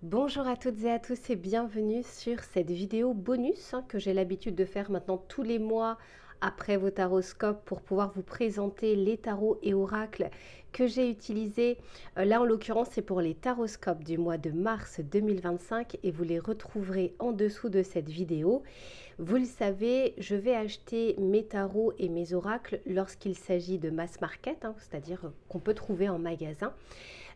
Bonjour à toutes et à tous et bienvenue sur cette vidéo bonus que j'ai l'habitude de faire maintenant tous les mois après vos taroscopes pour pouvoir vous présenter les tarots et oracles que j'ai utilisés. Là en l'occurrence c'est pour les taroscopes du mois de mars 2025 et vous les retrouverez en dessous de cette vidéo. Vous le savez, je vais acheter mes tarots et mes oracles lorsqu'il s'agit de mass market, c'est-à-dire qu'on peut trouver en magasin.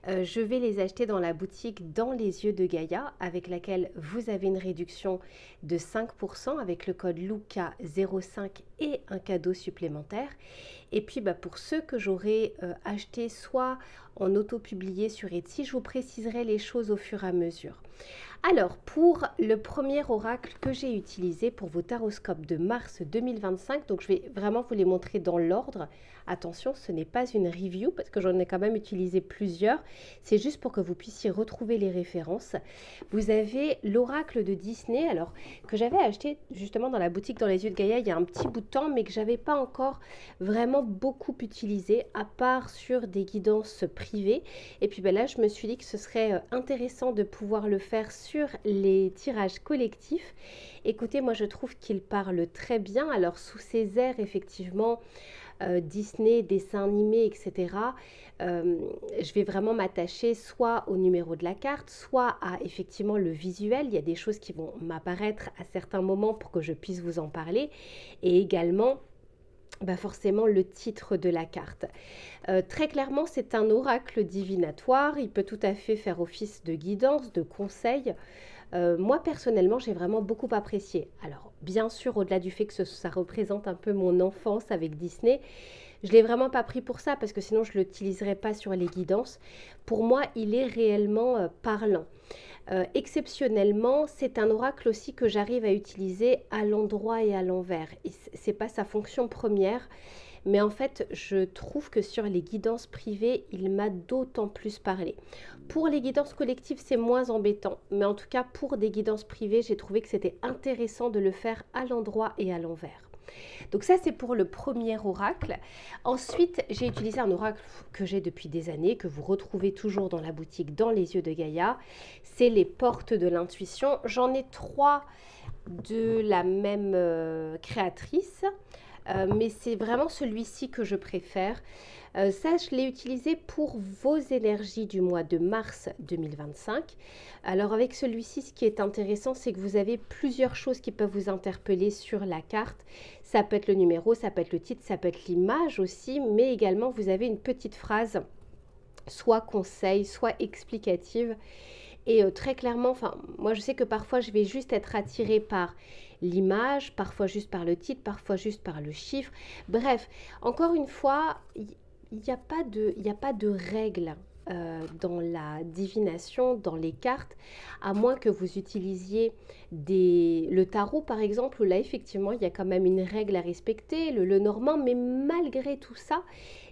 Je vais les acheter dans la boutique Dans les yeux de Gaïa avec laquelle vous avez une réduction de 5% avec le code LUCA05 et un cadeau supplémentaire. Et puis pour ceux que j'aurai achetés soit en auto-publié sur Etsy, je vous préciserai les choses au fur et à mesure. Alors, pour le premier oracle que j'ai utilisé pour vos taroscopes de mars 2025, donc je vais vraiment vous les montrer dans l'ordre. Attention, ce n'est pas une review parce que j'en ai quand même utilisé plusieurs. C'est juste pour que vous puissiez retrouver les références. Vous avez l'oracle de Disney, alors que j'avais acheté justement dans la boutique Dans les yeux de Gaïa il y a un petit bout de temps, mais que j'avais pas encore vraiment beaucoup utilisé, à part sur des guidances privées. Et puis là, je me suis dit que ce serait intéressant de pouvoir le faire sur les tirages collectifs. Écoutez, moi je trouve qu'il parle très bien. Alors sous ces airs, effectivement, Disney, dessins animés, etc. Je vais vraiment m'attacher soit au numéro de la carte, soit à effectivement le visuel. Il y a des choses qui vont m'apparaître à certains moments pour que je puisse vous en parler. Et également, forcément le titre de la carte. Très clairement, c'est un oracle divinatoire. Il peut tout à fait faire office de guidance, de conseil. Moi, personnellement, j'ai vraiment beaucoup apprécié. Alors, bien sûr, au-delà du fait que ça représente un peu mon enfance avec Disney, je ne l'ai vraiment pas pris pour ça parce que sinon, je ne l'utiliserais pas sur les guidances. Pour moi, il est réellement parlant. Exceptionnellement, c'est un oracle aussi que j'arrive à utiliser à l'endroit et à l'envers. Ce n'est pas sa fonction première, mais en fait, je trouve que sur les guidances privées, il m'a d'autant plus parlé. Pour les guidances collectives, c'est moins embêtant, mais en tout cas, pour des guidances privées, j'ai trouvé que c'était intéressant de le faire à l'endroit et à l'envers. Donc ça, c'est pour le premier oracle. Ensuite, j'ai utilisé un oracle que j'ai depuis des années, que vous retrouvez toujours dans la boutique Dans les yeux de Gaïa. C'est les portes de l'intuition. J'en ai 3 de la même créatrice. Mais c'est vraiment celui-ci que je préfère. Ça, je l'ai utilisé pour vos énergies du mois de mars 2025. Alors avec celui-ci, ce qui est intéressant, c'est que vous avez plusieurs choses qui peuvent vous interpeller sur la carte. Ça peut être le numéro, ça peut être le titre, ça peut être l'image aussi, mais également vous avez une petite phrase, soit conseil, soit explicative. Et très clairement, moi je sais que parfois je vais juste être attirée par l'image, parfois juste par le titre, parfois juste par le chiffre. Bref, encore une fois, il n'y a pas de règle dans la divination, dans les cartes, à moins que vous utilisiez le tarot par exemple, où là effectivement il y a quand même une règle à respecter, le normand, mais malgré tout ça,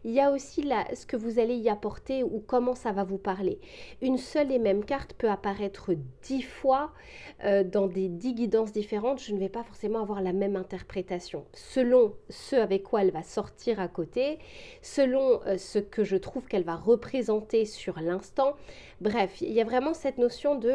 il y a aussi ce que vous allez y apporter ou comment ça va vous parler. Une seule et même carte peut apparaître 10 fois dans des 10 guidances différentes. Je ne vais pas forcément avoir la même interprétation selon ce avec quoi elle va sortir à côté, selon ce que je trouve qu'elle va représenter sur l'instant. Bref, il y a vraiment cette notion de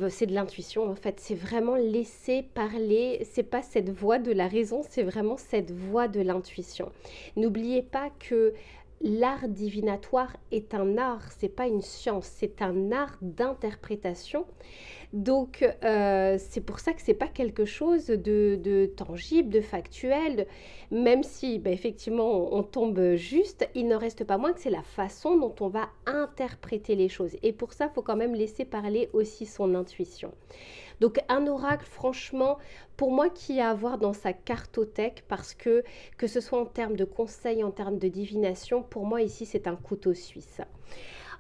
c'est de l'intuition en fait, c'est vraiment laisser parler, c'est pas cette voix de la raison, c'est vraiment cette voix de l'intuition. N'oubliez pas que l'art divinatoire est un art, c'est pas une science, c'est un art d'interprétation. Donc c'est pour ça que c'est pas quelque chose de tangible, de factuel, même si effectivement on tombe juste, il ne reste pas moins que c'est la façon dont on va interpréter les choses. Et pour ça, il faut quand même laisser parler aussi son intuition. Donc un oracle, franchement, pour moi, qui a à voir dans sa cartothèque, parce que ce soit en termes de conseils, en termes de divination, pour moi ici c'est un couteau suisse.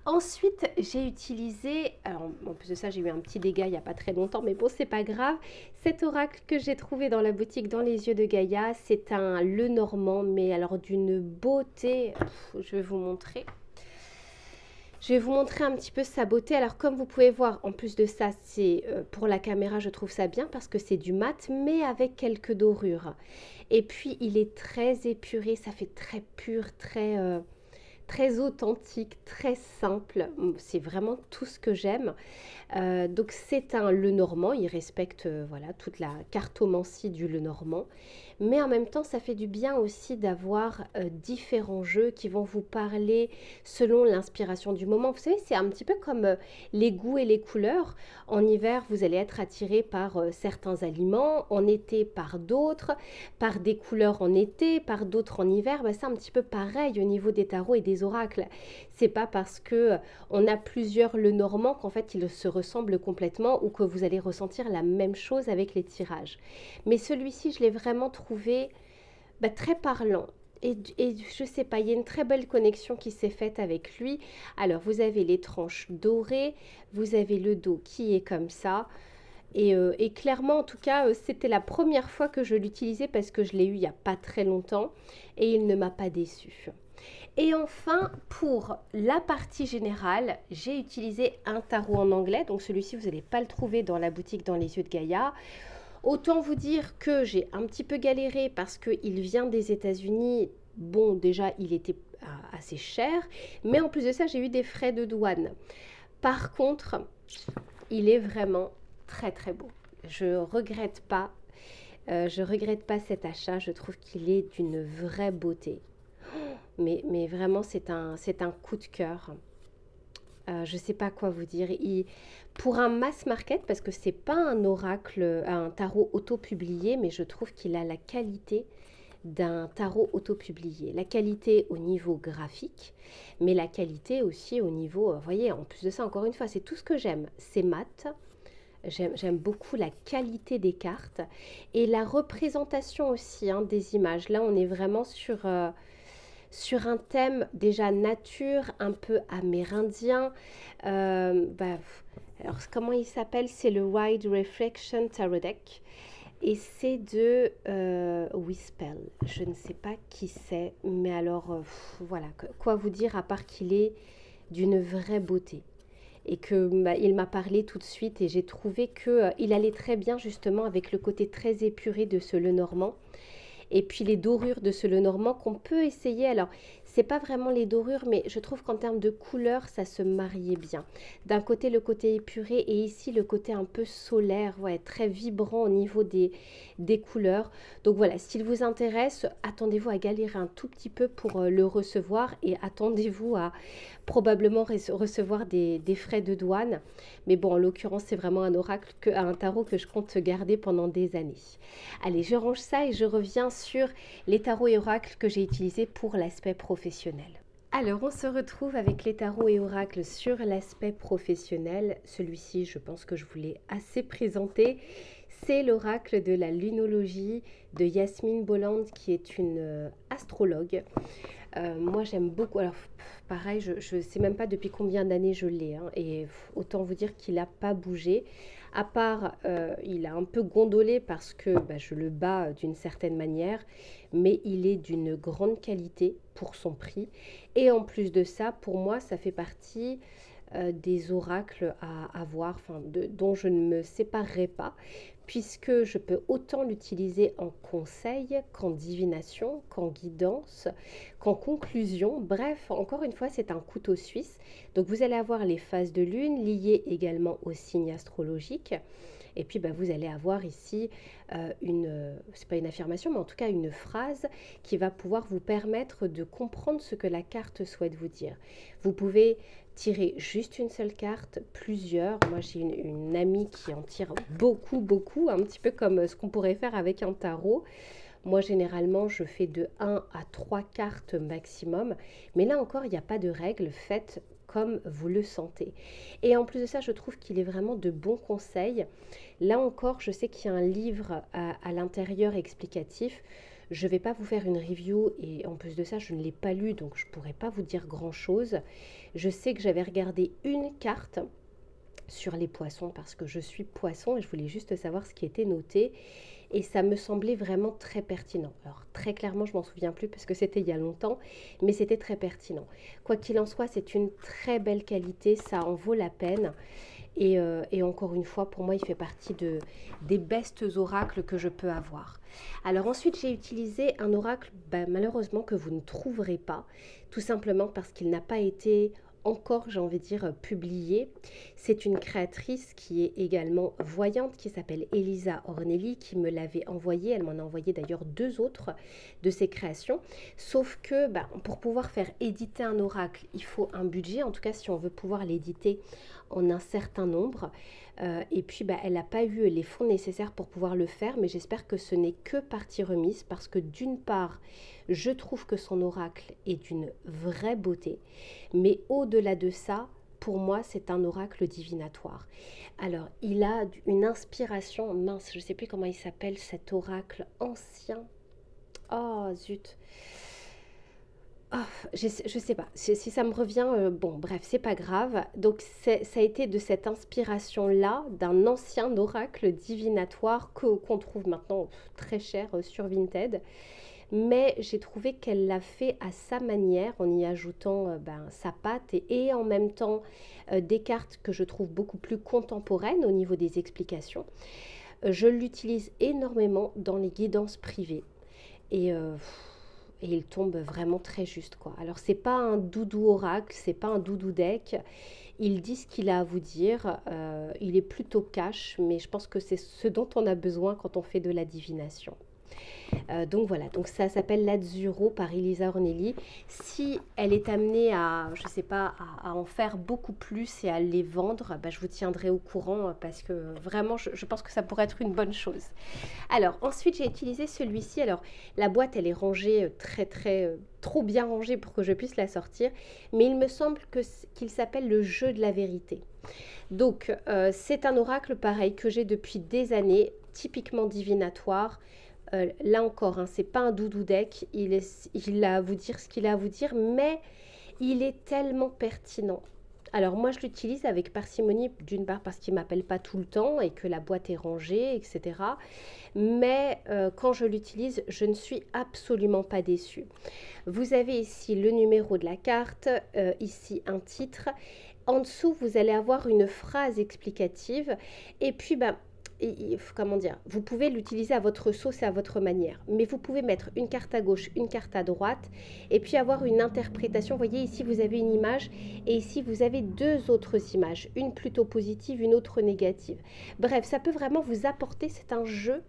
Ensuite, j'ai utilisé, alors en plus de ça, j'ai eu un petit dégât il n'y a pas très longtemps, mais bon, c'est pas grave. Cet oracle que j'ai trouvé dans la boutique Dans les yeux de Gaïa, c'est un Lenormand, mais alors d'une beauté, je vais vous montrer. Je vais vous montrer un petit peu sa beauté. Alors comme vous pouvez voir, en plus de ça, c'est pour la caméra, je trouve ça bien parce que c'est du mat, mais avec quelques dorures. Et puis, il est très épuré, ça fait très pur, très authentique, très simple. C'est vraiment tout ce que j'aime. Donc c'est un Lenormand, il respecte voilà, toute la cartomancie du Lenormand. Mais en même temps, ça fait du bien aussi d'avoir différents jeux qui vont vous parler selon l'inspiration du moment. Vous savez, c'est un petit peu comme les goûts et les couleurs. En hiver, vous allez être attiré par certains aliments, en été par d'autres, par des couleurs en été, par d'autres en hiver. Ben, c'est un petit peu pareil au niveau des tarots et des oracles. C'est pas parce que on a plusieurs Lenormand qu'en fait ils se ressemblent complètement ou que vous allez ressentir la même chose avec les tirages. Mais celui-ci, je l'ai vraiment trouvé très parlant. Et je sais pas, il y a une très belle connexion qui s'est faite avec lui. Alors, vous avez les tranches dorées, vous avez le dos qui est comme ça. Et clairement, en tout cas, c'était la première fois que je l'utilisais parce que je l'ai eu il n'y a pas très longtemps et il ne m'a pas déçu. Et enfin, pour la partie générale, j'ai utilisé un tarot en anglais. Donc celui-ci, vous n'allez pas le trouver dans la boutique Dans les yeux de Gaïa. Autant vous dire que j'ai un petit peu galéré parce qu'il vient des États-Unis. Bon, déjà, il était assez cher. Mais en plus de ça, j'ai eu des frais de douane. Par contre, il est vraiment très très beau. Je regrette pas. Je regrette pas cet achat. Je trouve qu'il est d'une vraie beauté. Mais vraiment, c'est un coup de cœur. Je ne sais pas quoi vous dire. Pour un mass market, parce que c'est pas un oracle, un tarot auto-publié, mais je trouve qu'il a la qualité d'un tarot auto-publié. La qualité au niveau graphique, mais la qualité aussi au niveau, vous voyez, en plus de ça, encore une fois, c'est tout ce que j'aime. C'est mat. J'aime beaucoup la qualité des cartes et la représentation aussi des images. Là, on est vraiment sur un thème déjà nature, un peu amérindien. Alors, comment il s'appelle? C'est le Wide Reflection Tarot Deck. Et c'est de Wispel. Je ne sais pas qui c'est, mais alors, voilà, quoi vous dire à part qu'il est d'une vraie beauté. Et il m'a parlé tout de suite et j'ai trouvé qu'il allait très bien justement avec le côté très épuré de ce Lenormand. Et puis les dorures de ce Lenormand qu'on peut essayer. Alors, c'est pas vraiment les dorures, mais je trouve qu'en termes de couleur, ça se mariait bien. D'un côté, le côté épuré et ici, le côté un peu solaire, ouais, très vibrant au niveau des couleurs. Donc voilà, s'il vous intéresse, attendez-vous à galérer un tout petit peu pour le recevoir et attendez-vous à probablement recevoir des frais de douane. Mais bon, en l'occurrence, c'est vraiment un oracle, un tarot que je compte garder pendant des années. Allez, je range ça et je reviens sur les tarots et oracles que j'ai utilisés pour l'aspect professionnel. Alors, on se retrouve avec les tarots et oracles sur l'aspect professionnel. Celui-ci, je pense que je vous l'ai assez présenté. C'est l'oracle de la lunologie de Yasmine Bolland, qui est une astrologue. Moi, j'aime beaucoup. Alors, pareil, je ne sais même pas depuis combien d'années je l'ai. Et autant vous dire qu'il n'a pas bougé. À part, il a un peu gondolé parce que je le bats d'une certaine manière. Mais il est d'une grande qualité pour son prix. Et en plus de ça, pour moi, ça fait partie des oracles à avoir, dont je ne me séparerai pas, puisque je peux autant l'utiliser en conseil qu'en divination, qu'en guidance, qu'en conclusion. Bref, encore une fois, c'est un couteau suisse. Donc vous allez avoir les phases de lune liées également au signe astrologique. Et puis vous allez avoir ici c'est pas une affirmation, mais en tout cas une phrase qui va pouvoir vous permettre de comprendre ce que la carte souhaite vous dire. Vous pouvez tirer juste une seule carte, plusieurs. Moi, j'ai une amie qui en tire beaucoup, beaucoup, un petit peu comme ce qu'on pourrait faire avec un tarot. Moi, généralement, je fais de 1 à 3 cartes maximum. Mais là encore, il n'y a pas de règle. Faites comme vous le sentez. Et en plus de ça, je trouve qu'il est vraiment de bons conseils. Là encore, je sais qu'il y a un livre à l'intérieur explicatif. Je ne vais pas vous faire une review et en plus de ça, je ne l'ai pas lu, donc je ne pourrais pas vous dire grand-chose. Je sais que j'avais regardé une carte sur les poissons parce que je suis poisson et je voulais juste savoir ce qui était noté. Et ça me semblait vraiment très pertinent. Alors très clairement, je m'en souviens plus parce que c'était il y a longtemps, mais c'était très pertinent. Quoi qu'il en soit, c'est une très belle qualité, ça en vaut la peine. Et encore une fois, pour moi, il fait partie des bestes oracles que je peux avoir. Alors ensuite, j'ai utilisé un oracle, malheureusement, que vous ne trouverez pas, tout simplement parce qu'il n'a pas été encore, j'ai envie de dire, publié. C'est une créatrice qui est également voyante, qui s'appelle Elisa Ornelli, qui me l'avait envoyé. Elle m'en a envoyé d'ailleurs 2 autres de ses créations. Sauf que pour pouvoir faire éditer un oracle, il faut un budget, en tout cas si on veut pouvoir l'éditer en un certain nombre. Et puis elle n'a pas eu les fonds nécessaires pour pouvoir le faire, mais j'espère que ce n'est que partie remise parce que d'une part, je trouve que son oracle est d'une vraie beauté, mais au-delà de ça, pour moi, c'est un oracle divinatoire. Alors, il a une inspiration, mince, je ne sais plus comment il s'appelle cet oracle ancien. Oh, zut. Oh, je sais pas, si ça me revient, bon bref, c'est pas grave. Donc ça a été de cette inspiration-là, d'un ancien oracle divinatoire qu'on trouve maintenant très cher sur Vinted. Mais j'ai trouvé qu'elle l'a fait à sa manière en y ajoutant sa patte et en même temps des cartes que je trouve beaucoup plus contemporaines au niveau des explications. Je l'utilise énormément dans les guidances privées et, euh, et il tombe vraiment très juste quoi. Alors c'est pas un doudou oracle, c'est pas un doudou deck. Il dit ce qu'il a à vous dire, il est plutôt cash, mais je pense que c'est ce dont on a besoin quand on fait de la divination. Donc voilà, donc ça s'appelle l'Azzurro par Elisa Ornelli. Si elle est amenée à, je sais pas, à en faire beaucoup plus et à les vendre, je vous tiendrai au courant parce que vraiment, je pense que ça pourrait être une bonne chose. Alors ensuite, j'ai utilisé celui-ci. Alors la boîte, elle est rangée trop bien rangée pour que je puisse la sortir, mais il me semble qu'il s'appelle le jeu de la vérité. Donc c'est un oracle pareil que j'ai depuis des années, typiquement divinatoire. Là encore, c'est pas un doudou deck, il a à vous dire ce qu'il a à vous dire, mais il est tellement pertinent. Alors moi je l'utilise avec parcimonie, d'une part parce qu'il ne m'appelle pas tout le temps et que la boîte est rangée, etc. Mais quand je l'utilise, je ne suis absolument pas déçue. Vous avez ici le numéro de la carte, ici un titre. En dessous, vous allez avoir une phrase explicative et puis comment dire, vous pouvez l'utiliser à votre sauce et à votre manière, mais vous pouvez mettre une carte à gauche, une carte à droite, et puis avoir une interprétation. Vous voyez, ici vous avez une image, et ici vous avez 2 autres images, une plutôt positive, une autre négative. Bref, ça peut vraiment vous apporter, c'est un jeu,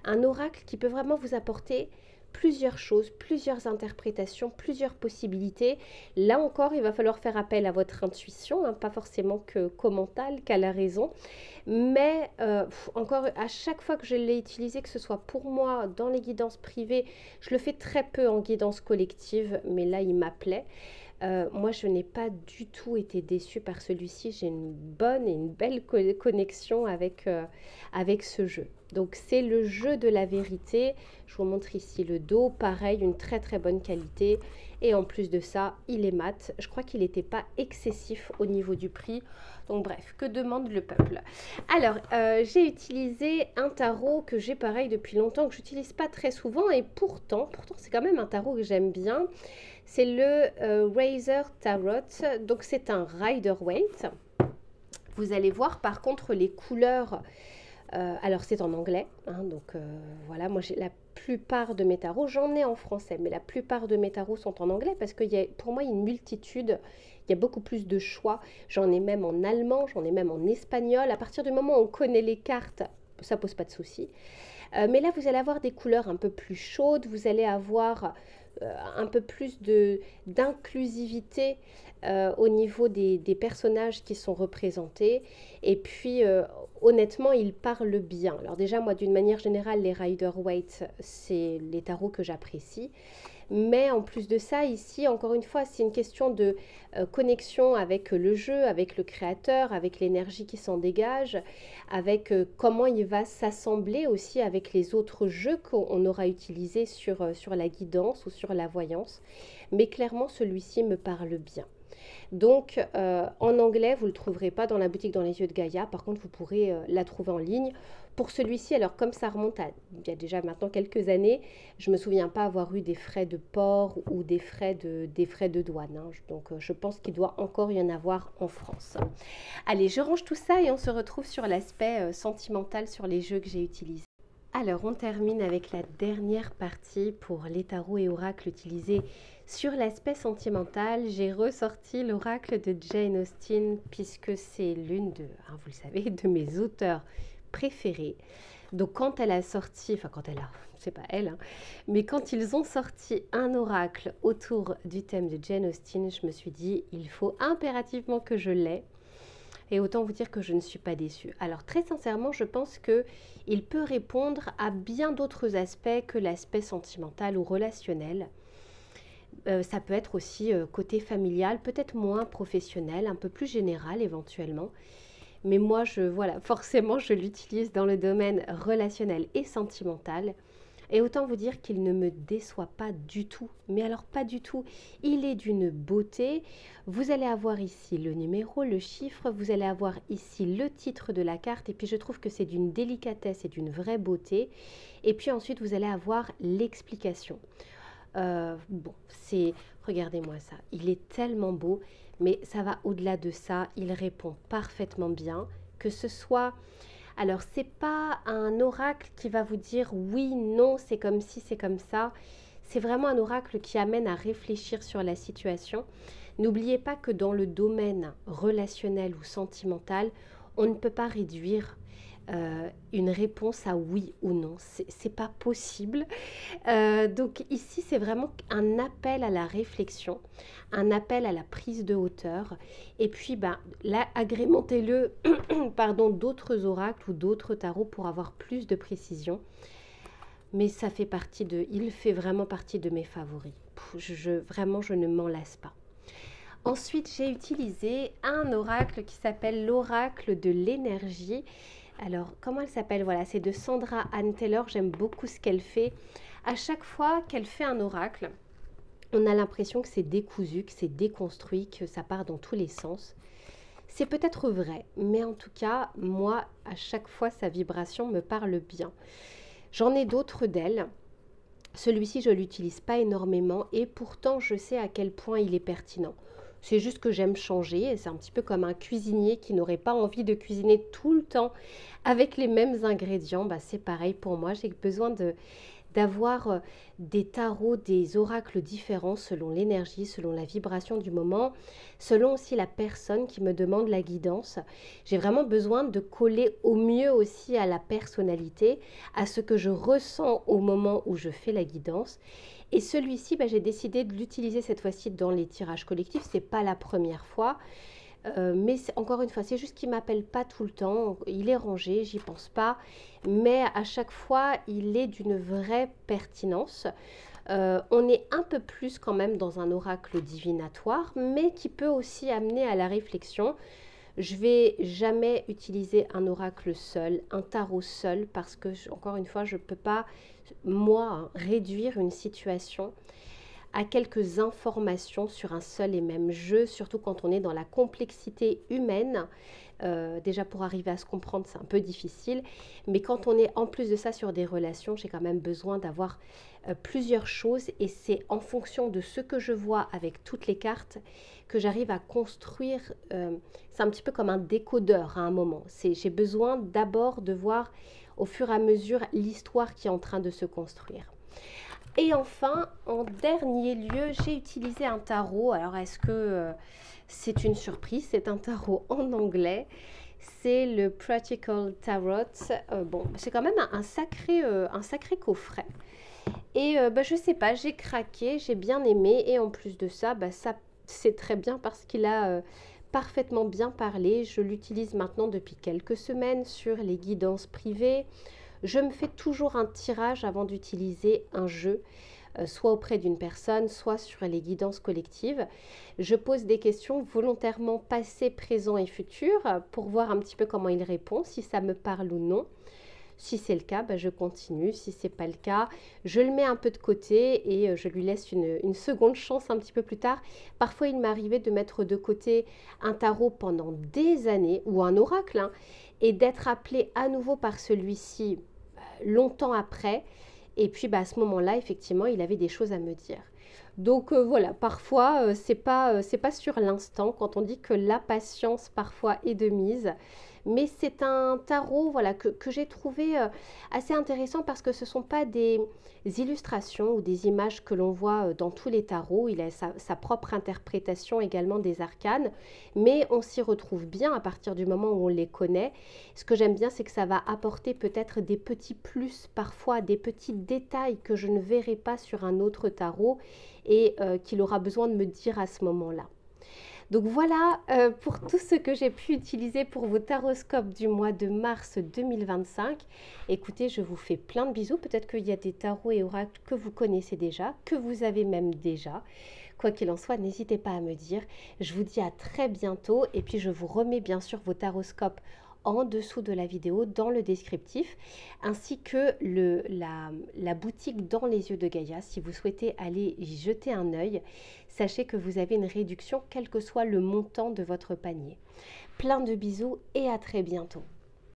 un oracle qui peut vraiment vous apporter plusieurs choses, plusieurs interprétations, plusieurs possibilités. Là encore, il va falloir faire appel à votre intuition, pas forcément qu'au mental, qu'à la raison. Mais encore, à chaque fois que je l'ai utilisé, que ce soit pour moi dans les guidances privées, je le fais très peu en guidance collective, mais là, il m'appelait. Moi, je n'ai pas du tout été déçue par celui-ci. J'ai une bonne et une belle connexion avec ce jeu. Donc, c'est le jeu de la vérité. Je vous montre ici le dos. Pareil, une très très bonne qualité. Et en plus de ça, il est mat. Je crois qu'il n'était pas excessif au niveau du prix. Donc bref, que demande le peuple? Alors, j'ai utilisé un tarot que j'ai pareil depuis longtemps, que j'utilise pas très souvent. Et pourtant c'est quand même un tarot que j'aime bien. C'est le Razor Tarot. Donc c'est un Rider-Waite. Vous allez voir par contre les couleurs. Alors c'est en anglais, donc voilà, moi j'ai la plupart de mes tarots, j'en ai en français, mais la plupart de mes tarots sont en anglais parce qu'il y a pour moi une multitude, il y a beaucoup plus de choix. J'en ai même en allemand, j'en ai même en espagnol. À partir du moment où on connaît les cartes, ça pose pas de souci. Mais là vous allez avoir des couleurs un peu plus chaudes, vous allez avoir un peu plus d'inclusivité au niveau des personnages qui sont représentés. Et puis, honnêtement, ils parlent bien. Alors déjà, moi, d'une manière générale, les Rider-Waite, c'est les tarots que j'apprécie. Mais en plus de ça, ici, encore une fois, c'est une question de connexion avec le jeu, avec le créateur, avec l'énergie qui s'en dégage, avec comment il va s'assembler aussi avec les autres jeux qu'on aura utilisés sur la guidance ou sur la voyance. Mais clairement, celui-ci me parle bien. Donc, en anglais, vous ne le trouverez pas dans la boutique dans les yeux de Gaïa. Par contre, vous pourrez la trouver en ligne. Pour celui-ci, alors comme ça remonte à il y a déjà maintenant quelques années, je ne me souviens pas avoir eu des frais de port ou des frais de douane, hein. Donc, je pense qu'il doit encore y en avoir en France. Allez, je range tout ça et on se retrouve sur l'aspect sentimental sur les jeux que j'ai utilisés. Alors, on termine avec la dernière partie pour les tarots et oracles utilisés sur l'aspect sentimental. J'ai ressorti l'oracle de Jane Austen puisque c'est l'une de, hein, vous le savez, de mes auteurs préférés. Donc, quand elle a sorti, enfin quand elle a, c'est pas elle, hein, mais quand ils ont sorti un oracle autour du thème de Jane Austen, je me suis dit, il faut impérativement que je l'aie. Et autant vous dire que je ne suis pas déçue. Alors très sincèrement, je pense qu'il peut répondre à bien d'autres aspects que l'aspect sentimental ou relationnel. Ça peut être aussi côté familial, peut-être moins professionnel, un peu plus général éventuellement. Mais moi, voilà, forcément, je l'utilise dans le domaine relationnel et sentimental. Et autant vous dire qu'il ne me déçoit pas du tout. Mais alors pas du tout. Il est d'une beauté. Vous allez avoir ici le numéro, le chiffre. Vous allez avoir ici le titre de la carte. Et puis je trouve que c'est d'une délicatesse et d'une vraie beauté. Et puis ensuite, vous allez avoir l'explication. Bon, regardez-moi ça. Il est tellement beau. Mais ça va au-delà de ça. Il répond parfaitement bien. Que ce soit... Alors, ce n'est pas un oracle qui va vous dire oui, non, c'est comme ci, c'est comme ça. C'est vraiment un oracle qui amène à réfléchir sur la situation. N'oubliez pas que dans le domaine relationnel ou sentimental, on ne peut pas réduire une réponse à oui ou non. C'est pas possible. Donc ici, c'est vraiment un appel à la réflexion, un appel à la prise de hauteur. Et puis, là, agrémentez-le pardon, d'autres oracles ou d'autres tarots pour avoir plus de précision. Mais ça fait il fait vraiment partie de mes favoris. Vraiment, je ne m'en lasse pas. Ensuite, j'ai utilisé un oracle qui s'appelle l'oracle de l'énergie. Alors, comment elle s'appelle? Voilà, c'est de Sandra Anne Taylor. J'aime beaucoup ce qu'elle fait. À chaque fois qu'elle fait un oracle, on a l'impression que c'est décousu, que c'est déconstruit, que ça part dans tous les sens. C'est peut-être vrai, mais en tout cas, moi, à chaque fois, sa vibration me parle bien. J'en ai d'autres d'elle. Celui-ci, je ne l'utilise pas énormément et pourtant, je sais à quel point il est pertinent. C'est juste que j'aime changer. C'est un petit peu comme un cuisinier qui n'aurait pas envie de cuisiner tout le temps avec les mêmes ingrédients. C'est pareil pour moi. J'ai besoin d'avoir des tarots, des oracles différents selon l'énergie, selon la vibration du moment, selon aussi la personne qui me demande la guidance. J'ai vraiment besoin de coller au mieux aussi à la personnalité, à ce que je ressens au moment où je fais la guidance. Et celui-ci, j'ai décidé de l'utiliser cette fois-ci dans les tirages collectifs. Ce n'est pas la première fois. Mais encore une fois, c'est juste qu'il ne m'appelle pas tout le temps. Il est rangé, j'y pense pas. Mais à chaque fois, il est d'une vraie pertinence. On est un peu plus quand même dans un oracle divinatoire, mais qui peut aussi amener à la réflexion. Je vais jamais utiliser un oracle seul, un tarot seul, parce que, encore une fois, je ne peux pas, moi, réduire une situation à quelques informations sur un seul et même jeu, surtout quand on est dans la complexité humaine. Déjà pour arriver à se comprendre, c'est un peu difficile, mais quand on est en plus de ça sur des relations, j'ai quand même besoin d'avoir plusieurs choses et c'est en fonction de ce que je vois avec toutes les cartes que j'arrive à construire. C'est un petit peu comme un décodeur à un moment. J'ai besoin d'abord de voir au fur et à mesure l'histoire qui est en train de se construire. Et enfin, en dernier lieu, j'ai utilisé un tarot. Alors, est-ce que c'est une surprise? C'est un tarot en anglais. C'est le Practical Tarot. Bon, c'est quand même un sacré coffret. Et je ne sais pas, j'ai craqué, j'ai bien aimé. Et en plus de ça, ça c'est très bien parce qu'il a parfaitement bien parlé. Je l'utilise maintenant depuis quelques semaines sur les guidances privées. Je me fais toujours un tirage avant d'utiliser un jeu, soit auprès d'une personne, soit sur les guidances collectives. Je pose des questions volontairement passé, présent et futur pour voir un petit peu comment il répond, si ça me parle ou non. Si c'est le cas, bah, je continue. Si c'est pas le cas, je le mets un peu de côté et je lui laisse une seconde chance un petit peu plus tard. Parfois, il m'est arrivé de mettre de côté un tarot pendant des années ou un oracle, hein, et d'être appelé à nouveau par celui-ci longtemps après. Et puis bah, à ce moment-là, effectivement, il avait des choses à me dire. Donc voilà, parfois, c'est pas sur l'instant quand on dit que la patience parfois est de mise. Mais c'est un tarot voilà, que j'ai trouvé assez intéressant parce que ce ne sont pas des illustrations ou des images que l'on voit dans tous les tarots. Il a sa propre interprétation également des arcanes, mais on s'y retrouve bien à partir du moment où on les connaît. Ce que j'aime bien, c'est que ça va apporter peut-être des petits plus, parfois des petits détails que je ne verrai pas sur un autre tarot et qu'il aura besoin de me dire à ce moment-là. Donc voilà pour tout ce que j'ai pu utiliser pour vos taroscopes du mois de mars 2025. Écoutez, je vous fais plein de bisous. Peut-être qu'il y a des tarots et oracles que vous connaissez déjà, que vous avez même déjà. Quoi qu'il en soit, n'hésitez pas à me dire. Je vous dis à très bientôt et puis je vous remets bien sûr vos taroscopes en dessous de la vidéo dans le descriptif, ainsi que la boutique dans les yeux de Gaïa. Si vous souhaitez aller y jeter un œil, sachez que vous avez une réduction quel que soit le montant de votre panier. Plein de bisous et à très bientôt.